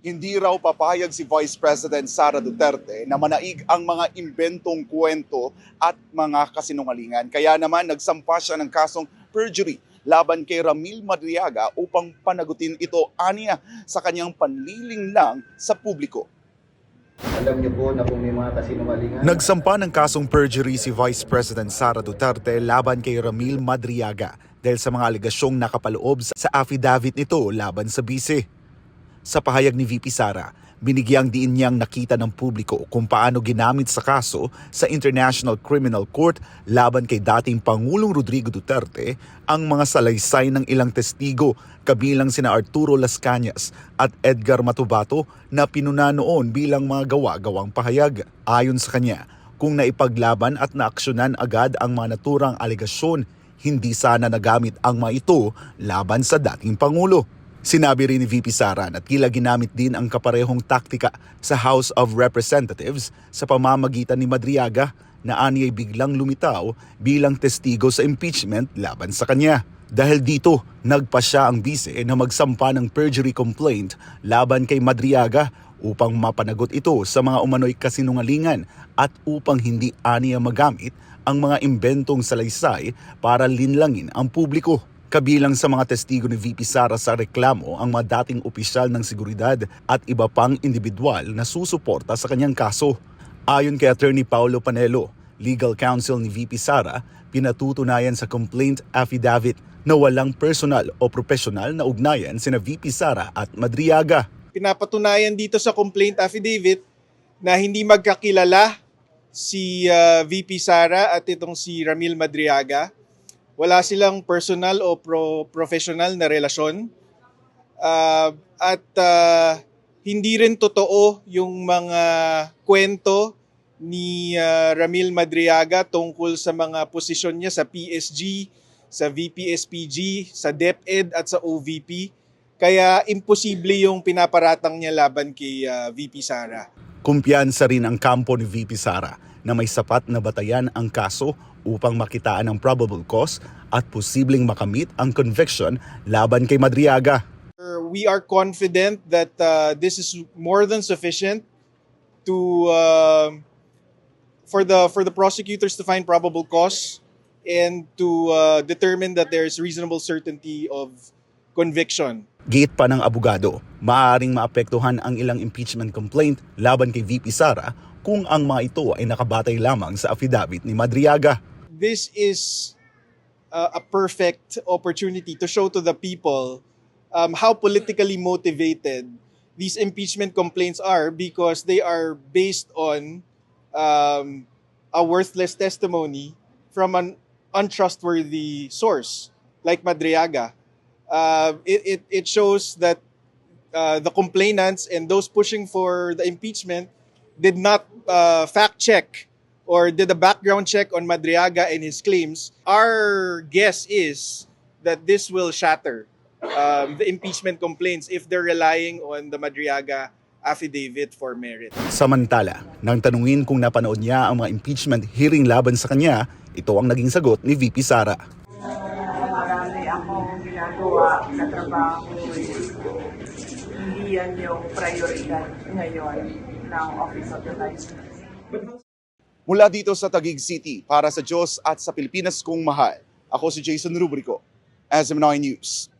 Hindi raw papayag si Vice President Sara Duterte na manaig ang mga imbentong kwento at mga kasinungalingan. Kaya naman nagsampa siya ng kasong perjury laban kay Ramil Madriaga upang panagutin ito aniya sa kanyang panlilinlang sa publiko. Alam niyo po na kung may mga kasinungalingan. Nagsampa ng kasong perjury si Vice President Sara Duterte laban kay Ramil Madriaga dahil sa mga alegasyong nakapaloob sa affidavit nito laban sa bise. Sa pahayag ni VP Sara, binigyang diin niyang nakita ng publiko kung paano ginamit sa kaso sa International Criminal Court laban kay dating Pangulong Rodrigo Duterte ang mga salaysay ng ilang testigo kabilang sina Arturo Las Cañas at Edgar Matubato na pinuna noon bilang mga gawa-gawang pahayag. Ayon sa kanya, kung naipaglaban at naaksyonan agad ang mga naturang alegasyon, hindi sana nagamit ang mga ito laban sa dating Pangulo. Sinabi rin ni VP Sara na tila ginamit din ang kaparehong taktika sa House of Representatives sa pamamagitan ni Madriaga na aniya'y biglang lumitaw bilang testigo sa impeachment laban sa kanya. Dahil dito, nagpa siya ang bise na magsampa ng perjury complaint laban kay Madriaga upang mapanagot ito sa mga umano'y kasinungalingan at upang hindi aniya magamit ang mga imbentong salaysay para linlangin ang publiko. Kabilang sa mga testigo ni VP Sara sa reklamo ang mga dating opisyal ng seguridad at iba pang individual na susuporta sa kanyang kaso. Ayon kay Attorney Paulo Panelo, legal counsel ni VP Sara, pinatutunayan sa complaint affidavit na walang personal o profesional na ugnayan sina VP Sara at Madriaga. Pinapatunayan dito sa complaint affidavit na hindi magkakilala si VP Sara at itong si Ramil Madriaga. Wala silang personal o professional na relasyon. At hindi rin totoo yung mga kwento ni Ramil Madriaga tungkol sa mga posisyon niya sa PSG, sa VP-SPG, sa DepEd at sa OVP. Kaya imposible yung pinaparatang niya laban kay VP Sara. Kumpiyansa rin ang kampo ni VP Sara na may sapat na batayan ang kaso upang makitaan ang probable cause at posibleng makamit ang conviction laban kay Madriaga. We are confident that this is more than sufficient to for the prosecutors to find probable cause and to determine that there is reasonable certainty of conviction. Giit pa ng abogado, maaaring maapektuhan ang ilang impeachment complaint laban kay VP Sara kung ang mga ito ay nakabatay lamang sa affidavit ni Madriaga. This is a perfect opportunity to show to the people how politically motivated these impeachment complaints are because they are based on a worthless testimony from an untrustworthy source like Madriaga. It shows that the complainants and those pushing for the impeachment did not fact check or did a background check on Madriaga and his claims. Our guess is that this will shatter the impeachment complaints if they're relying on the Madriaga affidavit for merit. Samantala, nang tanungin kung napanood niya ang mga impeachment hearing laban sa kanya, ito ang naging sagot ni VP Sara. Marami akong ginagawa na trabaho. Hindi yan yung prioridad ngayon ng Office of the Vice President. Mula dito sa Taguig City, para sa Diyos at sa Pilipinas kong mahal, ako si Jason Rubrico, SM9 News.